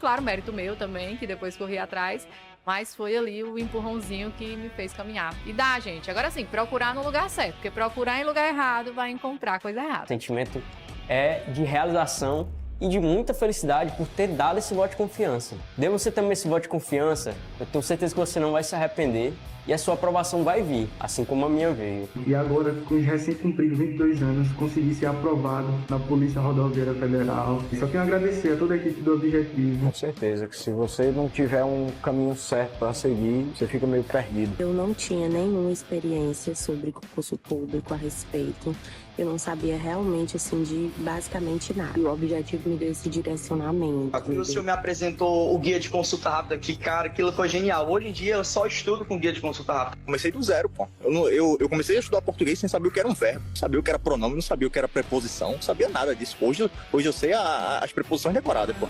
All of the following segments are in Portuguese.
Claro, mérito meu também, que depois corri atrás, mas foi ali o empurrãozinho que me fez caminhar. E dá, gente. Agora sim, procurar no lugar certo, porque procurar em lugar errado vai encontrar coisa O errada. sentimento é de realização e de muita felicidade por ter dado esse voto de confiança. Dê você também esse voto de confiança, eu tenho certeza que você não vai se arrepender e a sua aprovação vai vir, assim como a minha veio. E agora, com os recém-cumpridos 22 anos, consegui ser aprovado na Polícia Rodoviária Federal. Só tenho a agradecer a toda a equipe do Objetivo. Com certeza que se você não tiver um caminho certo para seguir, você fica meio perdido. Eu não tinha nenhuma experiência sobre concurso público a respeito. Eu não sabia realmente, assim, de basicamente nada. E o Objetivo me deu esse direcionamento. O senhor me apresentou o guia de consulta rápida, que, cara, aquilo foi genial. Hoje em dia eu só estudo com guia de consulta rápida. Comecei do zero, pô. Eu comecei a estudar português sem saber o que era um verbo, sabia o que era pronome, não sabia o que era preposição, não sabia nada disso. Hoje eu sei as preposições decoradas, pô.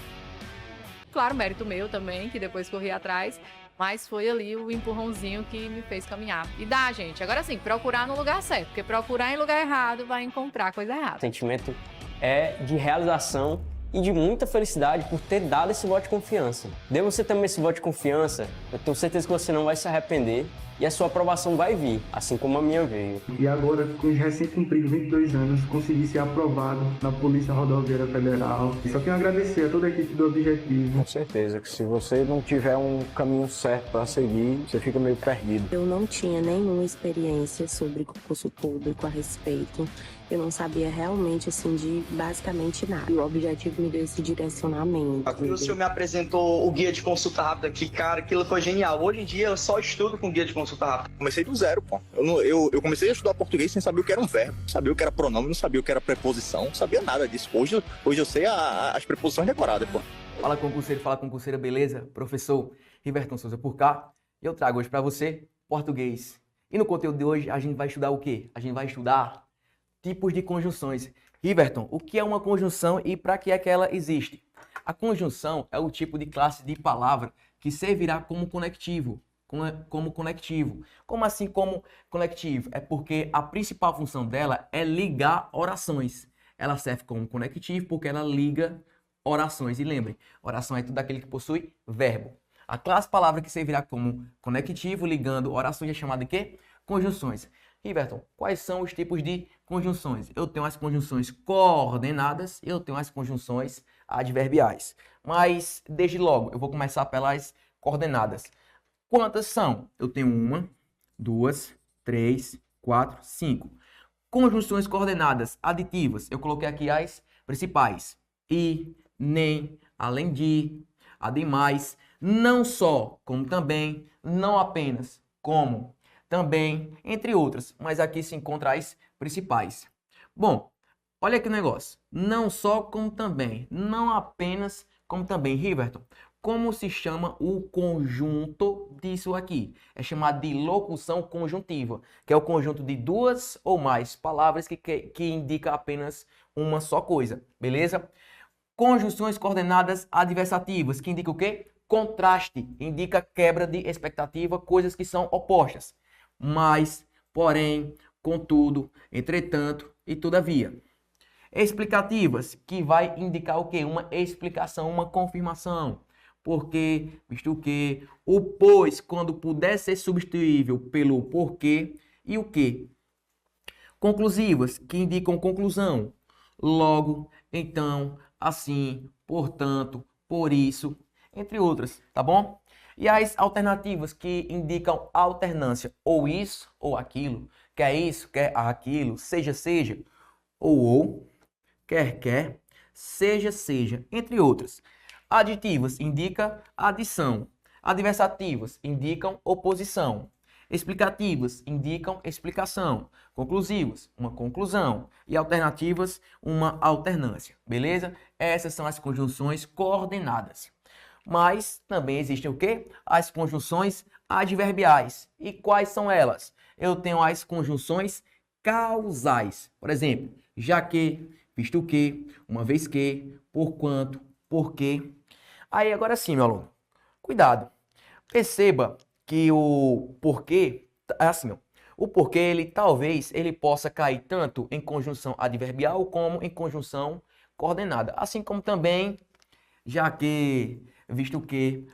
Claro, mérito meu também, que depois corri atrás, mas foi ali o empurrãozinho que me fez caminhar. E dá, gente. Agora sim, procurar no lugar certo, porque procurar em lugar errado vai encontrar coisa errada. O sentimento é de realização e de muita felicidade por ter dado esse voto de confiança. Dê você também esse voto de confiança, eu tenho certeza que você não vai se arrepender e a sua aprovação vai vir, assim como a minha veio. E agora, com os recém-cumpridos 22 anos, consegui ser aprovado na Polícia Rodoviária Federal. Só tenho a agradecer a toda a equipe do Objetivo. Com certeza que se você não tiver um caminho certo para seguir, você fica meio perdido. Eu não tinha nenhuma experiência sobre concurso público a respeito. Eu não sabia realmente, assim, de basicamente nada. E o Objetivo me deu esse direcionamento. O senhor me apresentou o guia de consulta rápida, que, cara, aquilo foi genial. Hoje em dia eu só estudo com guia de consulta rápida. Comecei do zero, pô. Eu comecei a estudar português sem saber o que era um verbo, não sabia o que era pronome, não sabia o que era preposição, não sabia nada disso. Hoje eu sei as preposições decoradas, pô. Fala concurseiro, fala concurseira, beleza? Professor Riverton Souza por cá. E eu trago hoje para você português. E no conteúdo de hoje a gente vai estudar o quê? A gente vai estudar tipos de conjunções. Riverton, o que é uma conjunção e para que é que ela existe? A conjunção é o tipo de classe de palavra que servirá como conectivo. Como assim como conectivo? É porque a principal função dela é ligar orações. Ela serve como conectivo porque ela liga orações. E lembrem, oração é tudo aquele que possui verbo. A classe palavra que servirá como conectivo ligando orações é chamada de quê? Conjunções. Riverton, quais são os tipos de conjunções? Eu tenho as conjunções coordenadas e eu tenho as conjunções adverbiais. Mas, desde logo, eu vou começar pelas coordenadas. Quantas são? Eu tenho 1, 2, 3, 4, 5. Conjunções coordenadas aditivas. Eu coloquei aqui as principais. E, nem, além de, ademais, não só, como também, não apenas, como, também, entre outras. Mas aqui se encontram as principais. Bom, olha aqui o negócio. Não só, como também. Não apenas, como também. Riverton, como se chama o conjunto disso aqui? É chamado de locução conjuntiva, que é o conjunto de duas ou mais palavras que indica apenas uma só coisa, beleza? Conjunções coordenadas adversativas, que indica o quê? Contraste, indica quebra de expectativa, coisas que são opostas. Mas, porém, contudo, entretanto e todavia. Explicativas, que vai indicar o quê? Uma explicação, uma confirmação. Porque, visto que, o pois, quando puder ser substituível pelo porquê e o que. Conclusivas, que indicam conclusão. Logo, então, assim, portanto, por isso, entre outras, tá bom? E as alternativas que indicam alternância, ou isso ou aquilo, quer isso, quer aquilo, seja, seja, ou, quer, seja, entre outras. Aditivas indica adição, adversativas indicam oposição, explicativas indicam explicação, conclusivas, uma conclusão e alternativas, uma alternância, beleza? Essas são as conjunções coordenadas. Mas também existem o quê? As conjunções adverbiais. E quais são elas? Eu tenho as conjunções causais. Por exemplo, já que, visto que, uma vez que, porquanto, porque. Aí agora sim, meu aluno, cuidado. Perceba que o porquê, assim, ó, o porquê talvez ele possa cair tanto em conjunção adverbial como em conjunção coordenada. Assim como também, já que, visto que...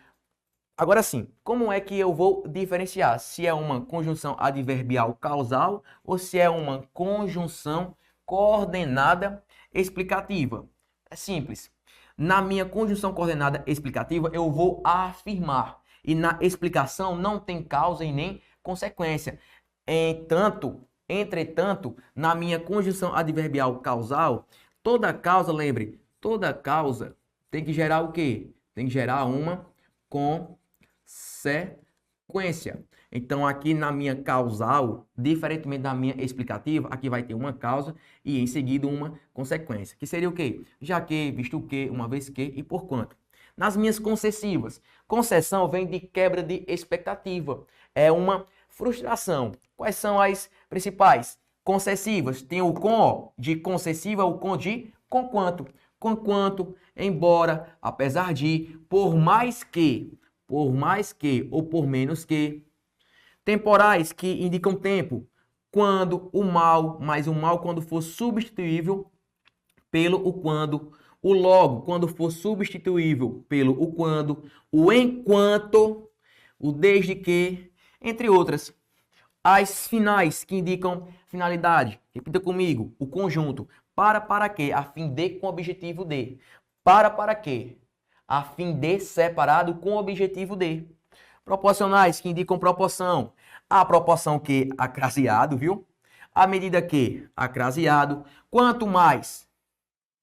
Agora sim, como é que eu vou diferenciar se é uma conjunção adverbial causal ou se é uma conjunção coordenada explicativa? É simples. Na minha conjunção coordenada explicativa, eu vou afirmar. E na explicação não tem causa e nem consequência. Entretanto, na minha conjunção adverbial causal, toda causa, lembre, toda causa tem que gerar o quê? Tem que gerar uma consequência. Então, aqui na minha causal, diferentemente da minha explicativa, aqui vai ter uma causa e em seguida uma consequência. Que seria o quê? Já que, visto que, uma vez que e por quanto. Nas minhas concessivas, concessão vem de quebra de expectativa. É uma frustração. Quais são as principais? Concessivas. Tem o com de concessiva, o com de conquanto. Conquanto, embora, apesar de, por mais que, ou por menos que. Temporais, que indicam tempo. Quando, o mal, mas o mal quando for substituível pelo o quando. O logo, quando for substituível pelo o quando. O enquanto, o desde que, entre outras. As finais, que indicam finalidade. Repita comigo. O conjunto. Para quê? A fim de, com objetivo de. Para quê? A fim de, separado com objetivo de. Proporcionais, que indicam proporção. A proporção que, acraseado, viu? A medida que, acraseado. Quanto mais,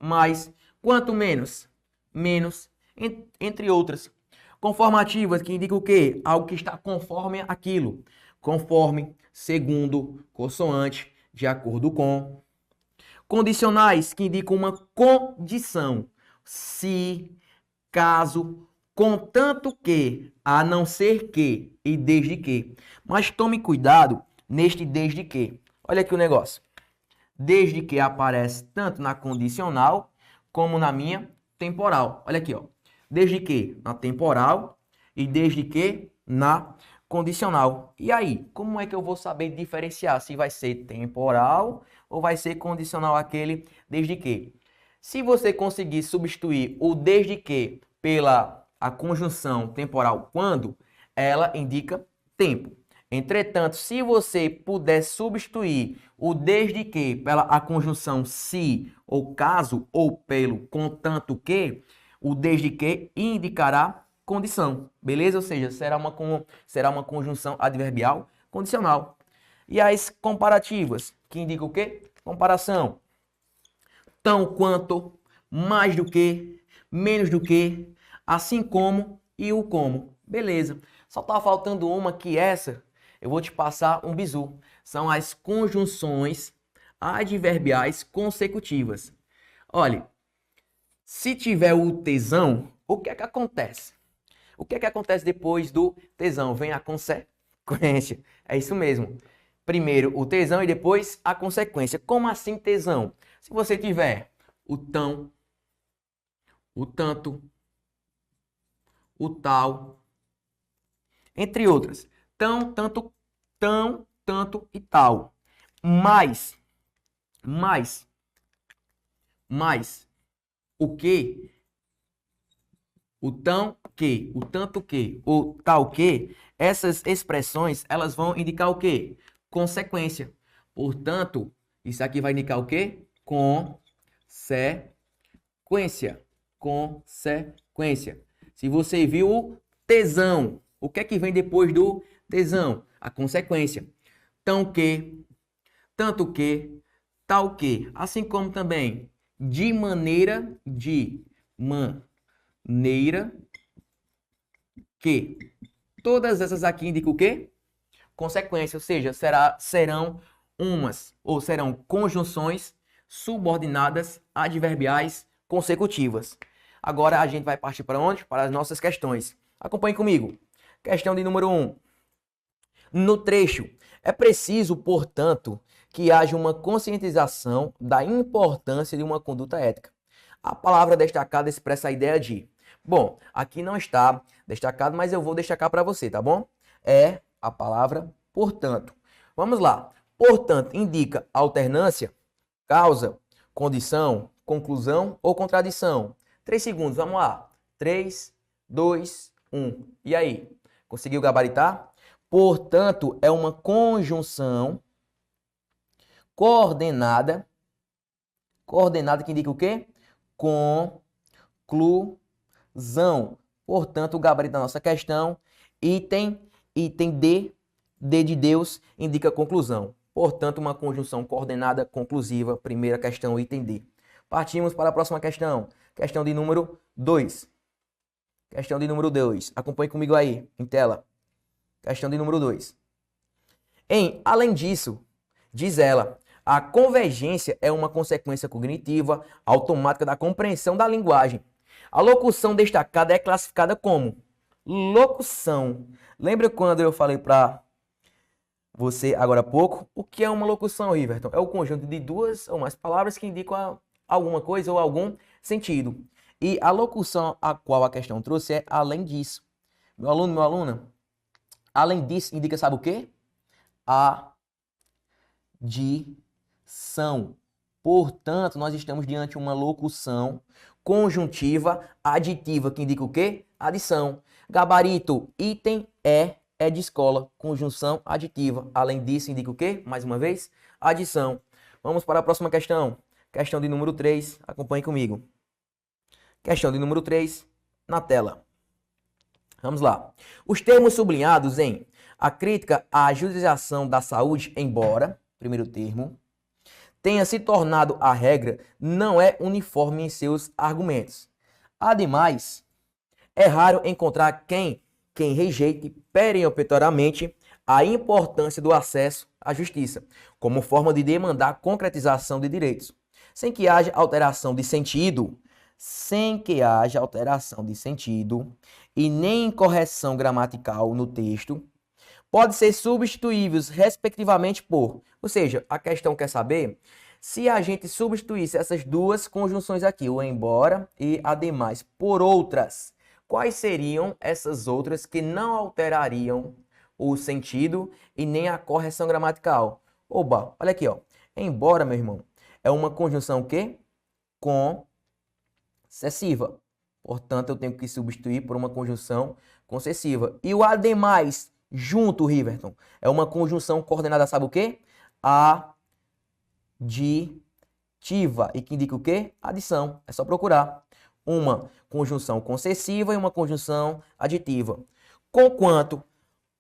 mais. Quanto menos, menos. Entre outras. Conformativas, que indicam o quê? Algo que está conforme aquilo. Conforme, segundo, consoante, de acordo com. Condicionais, que indicam uma condição. Se, caso, contanto que, a não ser que e desde que. Mas tome cuidado neste desde que. Olha aqui o negócio. Desde que aparece tanto na condicional como na minha temporal. Olha aqui, ó. Desde que na temporal e desde que na condicional. E aí, como é que eu vou saber diferenciar se vai ser temporal ou vai ser condicional aquele desde que? Se você conseguir substituir o desde que pela a conjunção temporal quando, ela indica tempo. Entretanto, se você puder substituir o desde que pela a conjunção se ou caso ou pelo contanto que, o desde que indicará condição, beleza? Ou seja, será uma conjunção adverbial condicional. E as comparativas, que indicam o quê? Comparação. Tão quanto, mais do que, menos do que, assim como e o como. Beleza. Só tá faltando uma que essa eu vou te passar um bizu. São as conjunções adverbiais consecutivas. Olha, se tiver o tesão, o que é que acontece? O que é que acontece depois do tesão? Vem a consequência. É isso mesmo. Primeiro o tesão e depois a consequência. Como assim tesão? Se você tiver o tão, o tanto, o tal, entre outras. Tão, tanto e tal. Mais. O que? O tão que, o tanto que, o tal que. Essas expressões, elas vão indicar o quê? Consequência. Portanto, isso aqui vai indicar o quê? Consequência. Se você viu o tesão, o que é que vem depois do tesão? A consequência. Tão que, tanto que, tal que. Assim como também de maneira que. Todas essas aqui indicam o quê? Consequência, ou seja, serão conjunções subordinadas adverbiais consecutivas. Agora a gente vai partir para onde? Para as nossas questões. Acompanhe comigo. Questão de número 1. No trecho, é preciso, portanto, que haja uma conscientização da importância de uma conduta ética. A palavra destacada expressa a ideia de... Bom, aqui não está destacado, mas eu vou destacar para você, tá bom? É a palavra portanto. Vamos lá. Portanto, indica alternância, causa, condição, conclusão ou contradição. 3 segundos, vamos lá. 3, 2, 1. E aí? Conseguiu gabaritar? Portanto, é uma conjunção coordenada. Coordenada que indica o quê? Conclusão. Portanto, o gabarito da nossa questão, item D, D de Deus, indica conclusão. Portanto, uma conjunção coordenada conclusiva. Primeira questão, item D. Partimos para a próxima questão. Questão de número 2. Questão de número 2. Acompanhe comigo aí, em tela. Questão de número 2. Além disso, diz ela, a convergência é uma consequência cognitiva automática da compreensão da linguagem. A locução destacada é classificada como locução. Lembra quando eu falei para você agora há pouco? O que é uma locução, Riverton? É o conjunto de duas ou mais palavras que indicam alguma coisa ou algum sentido. E a locução a qual a questão trouxe é além disso. Meu aluno, minha aluna, além disso indica, sabe o quê? Adição. Portanto, nós estamos diante de uma locução conjuntiva aditiva, que indica o quê? Adição. Gabarito, item é de escola, conjunção aditiva. Além disso, indica o quê? Mais uma vez, adição. Vamos para a próxima questão. Questão de número 3, acompanhe comigo. Questão de número 3, na tela. Vamos lá. Os termos sublinhados em a crítica à judicialização da saúde, embora, primeiro termo, tenha se tornado a regra, não é uniforme em seus argumentos. Ademais, é raro encontrar quem rejeite peremptoriamente a importância do acesso à justiça, como forma de demandar concretização de direitos, sem que haja alteração de sentido, e nem correção gramatical no texto, pode ser substituíveis respectivamente por. Ou seja, a questão quer saber se a gente substituísse essas duas conjunções aqui, o embora e ademais, por outras. Quais seriam essas outras que não alterariam o sentido e nem a correção gramatical? Oba, olha aqui, ó. Embora, meu irmão, é uma conjunção o quê? Concessiva. Portanto, eu tenho que substituir por uma conjunção concessiva. E o ademais, junto, Riverton, é uma conjunção coordenada, sabe o quê? Aditiva. E que indica o quê? Adição. É só procurar. Uma conjunção concessiva e uma conjunção aditiva. Conquanto,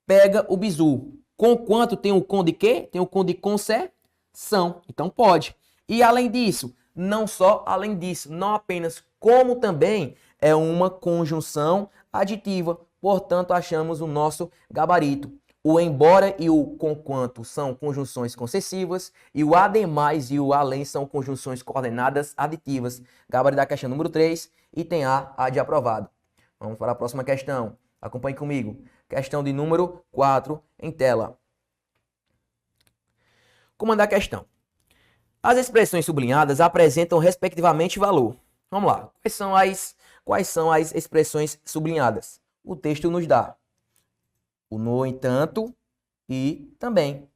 pega o bizu. Conquanto tem o com de quê? Tem o com de concessão. Então pode. E além disso, não só além disso, não apenas, como também é uma conjunção aditiva. Portanto, achamos o nosso gabarito. O embora e o conquanto são conjunções concessivas e o ademais e o além são conjunções coordenadas aditivas. Gabarito da questão número 3, item A de aprovado. Vamos para a próxima questão. Acompanhe comigo. Questão de número 4 em tela. Comandar a questão. As expressões sublinhadas apresentam respectivamente valor. Vamos lá. Quais são as expressões sublinhadas? O texto nos dá o no entanto e também.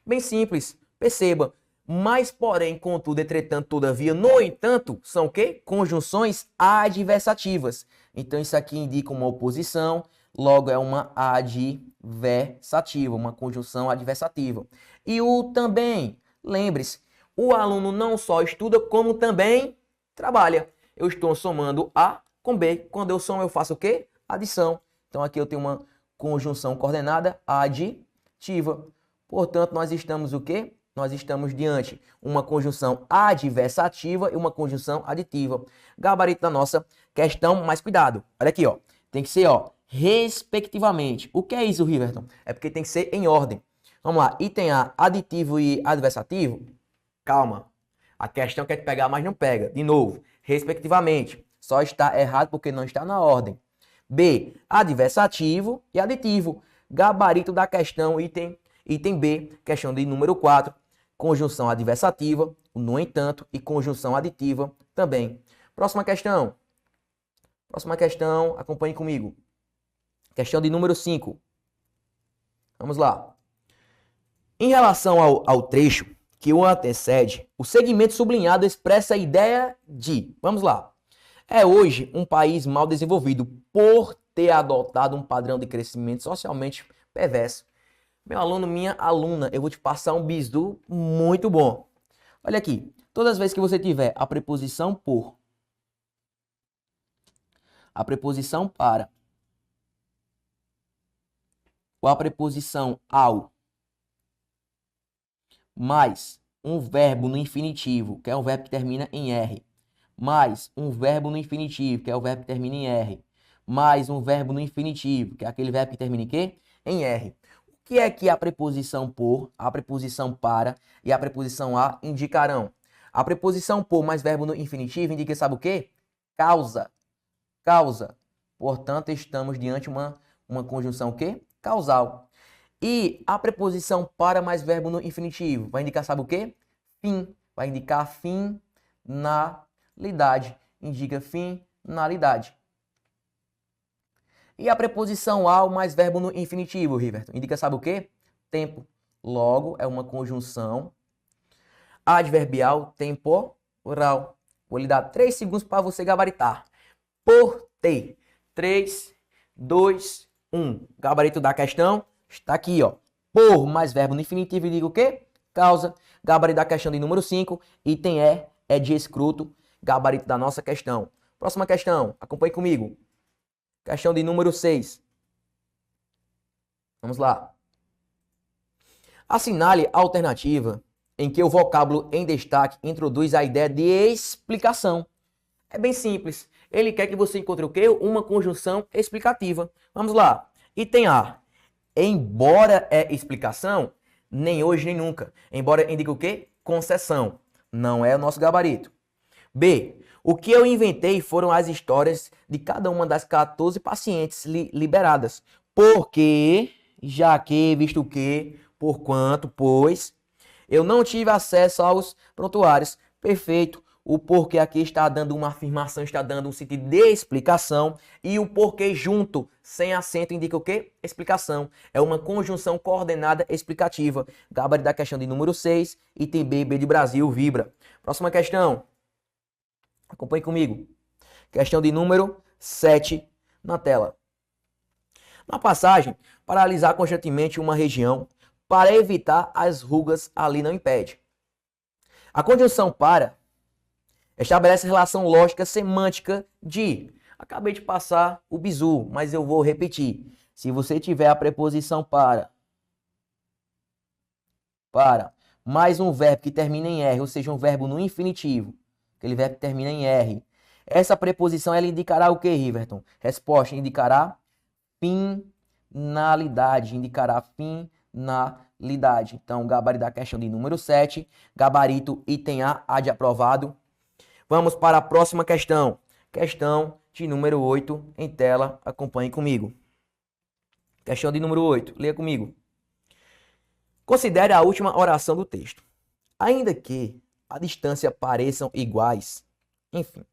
Bem simples, perceba. Mas, porém, contudo, entretanto, todavia, no entanto, são o quê? Conjunções adversativas. Então, isso aqui indica uma oposição, logo é uma adversativa, uma conjunção adversativa. E o também, lembre-se, o aluno não só estuda, como também trabalha. Eu estou somando A com B. Quando eu somo, eu faço o quê? Adição. Então, aqui eu tenho uma conjunção coordenada aditiva. Portanto, nós estamos o quê? Nós estamos diante uma conjunção adversativa e uma conjunção aditiva. Gabarito da nossa questão, mas cuidado. Olha aqui, ó. Tem que ser, ó, respectivamente. O que é isso, Riverton? É porque tem que ser em ordem. Vamos lá. Item A, aditivo e adversativo. Calma. A questão quer te pegar, mas não pega. De novo, respectivamente. Só está errado porque não está na ordem. B, adversativo e aditivo. Gabarito da questão, item B, questão de número 4. Conjunção adversativa, no entanto, e conjunção aditiva também. Próxima questão. Acompanhe comigo. Questão de número 5. Vamos lá. Em relação ao trecho que o antecede, o segmento sublinhado expressa a ideia de, vamos lá, é hoje um país mal desenvolvido por ter adotado um padrão de crescimento socialmente perverso. Meu aluno, minha aluna, eu vou te passar um bizu muito bom. Olha aqui, todas as vezes que você tiver a preposição por, a preposição para, ou a preposição ao, mais um verbo no infinitivo, que é um verbo que termina em R, mais um verbo no infinitivo, que é o verbo que termina em R, mais um verbo no infinitivo, que é aquele verbo que termina em quê? Em R. O que é que a preposição por, a preposição para e a preposição a indicarão? A preposição por mais verbo no infinitivo indica, sabe o quê? Causa. Causa. Portanto, estamos diante de uma conjunção o quê? Causal. E a preposição para mais verbo no infinitivo vai indicar, sabe o quê? Fim. Vai indicar finalidade. Indica finalidade. E a preposição ao mais verbo no infinitivo, Riverton, indica, sabe o quê? Tempo. Logo, é uma conjunção adverbial temporal. Vou lhe dar 3 segundos para você gabaritar. Por ter. 3, 2, 1. Gabarito da questão está aqui, ó. Por mais verbo no infinitivo indica o quê? Causa. Gabarito da questão de número 5. Item E é de escruto. Gabarito da nossa questão. Próxima questão. Acompanhe comigo. Questão de número 6. Vamos lá. Assinale a alternativa em que o vocábulo em destaque introduz a ideia de explicação. É bem simples. Ele quer que você encontre o quê? Uma conjunção explicativa. Vamos lá. Item A. Embora é explicação, nem hoje nem nunca. Embora indica o quê? Concessão. Não é o nosso gabarito. B. O que eu inventei foram as histórias de cada uma das 14 pacientes liberadas. Porque, já que, visto que, porquanto, pois, eu não tive acesso aos prontuários. Perfeito. O porquê aqui está dando uma afirmação, está dando um sentido de explicação. E o porquê junto, sem acento, indica o quê? Explicação. É uma conjunção coordenada explicativa. Gabarito da questão de número 6, item B, B de Brasil, vibra. Próxima questão. Acompanhe comigo. Questão de número 7 na tela. Na passagem, paralisar constantemente uma região para evitar as rugas ali não impede. A conjunção para estabelece relação lógica semântica de. Acabei de passar o bizu, mas eu vou repetir. Se você tiver a preposição para, mais um verbo que termina em R, ou seja, um verbo no infinitivo, aquele verbo que termina em R, essa preposição ela indicará o que, Riverton? Resposta, indicará finalidade, indicará finalidade. Então, gabarito da questão de número 7, gabarito item A de aprovado. Vamos para a próxima questão. Questão de número 8 em tela. Acompanhe comigo. Questão de número 8. Leia comigo. Considere a última oração do texto. Ainda que a distância pareçam iguais. Enfim.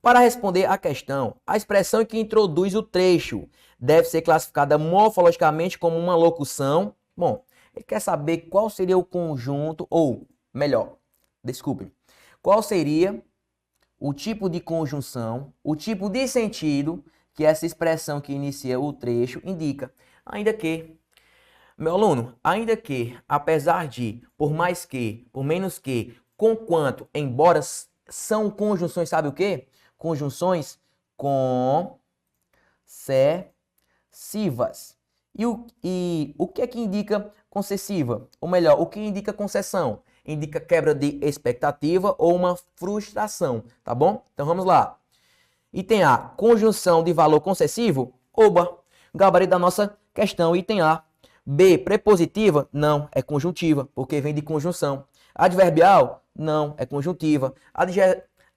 Para responder à questão, a expressão que introduz o trecho deve ser classificada morfologicamente como uma locução. Bom, ele quer saber qual seria o conjunto, ou melhor, desculpe, qual seria o tipo de conjunção, o tipo de sentido que essa expressão que inicia o trecho indica. Ainda que, meu aluno, ainda que, apesar de, por mais que, por menos que, conquanto, embora, são conjunções, sabe o quê? Conjunções concessivas. E o que é que indica concessiva? Ou melhor, o que indica concessão? Indica quebra de expectativa ou uma frustração, tá bom? Então vamos lá. Item A, conjunção de valor concessivo? Oba, gabarito da nossa questão, item A. B, prepositiva? Não, é conjuntiva, porque vem de conjunção. Adverbial? Não, é conjuntiva.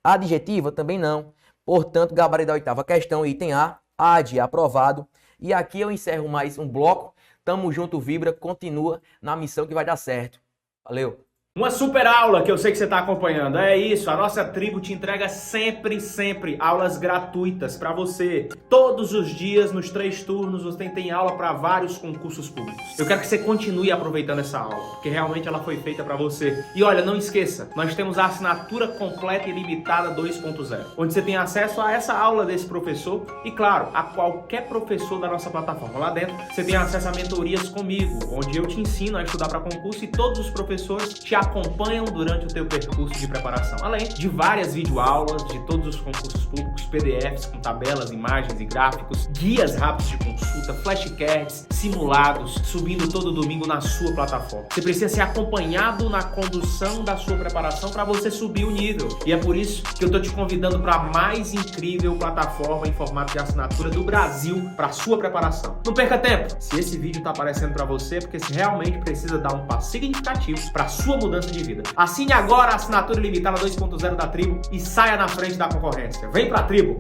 Adjetiva? Também não. Portanto, gabarito da oitava questão, item A de aprovado. E aqui eu encerro mais um bloco. Tamo junto, vibra, continua na missão que vai dar certo. Valeu! Uma super aula que eu sei que você está acompanhando. É isso, a nossa tribo te entrega sempre aulas gratuitas para você. Todos os dias, nos 3 turnos, você tem aula para vários concursos públicos. Eu quero que você continue aproveitando essa aula, porque realmente ela foi feita para você. E olha, não esqueça, nós temos a assinatura completa e limitada 2.0, onde você tem acesso a essa aula desse professor e, claro, a qualquer professor da nossa plataforma. Lá dentro, você tem acesso a mentorias comigo, onde eu te ensino a estudar para concurso e todos os professores te acompanham durante o teu percurso de preparação, além de várias videoaulas de todos os concursos públicos, PDFs com tabelas, imagens e gráficos, guias rápidos de consulta, flashcards, simulados, subindo todo domingo na sua plataforma. Você precisa ser acompanhado na condução da sua preparação para você subir o nível. E é por isso que eu estou te convidando para a mais incrível plataforma em formato de assinatura do Brasil para sua preparação. Não perca tempo! Se esse vídeo está aparecendo para você, é porque você realmente precisa dar um passo significativo para a sua mudança de vida. Assine agora a assinatura limitada 2.0 da Tribo e saia na frente da concorrência. Vem pra Tribo!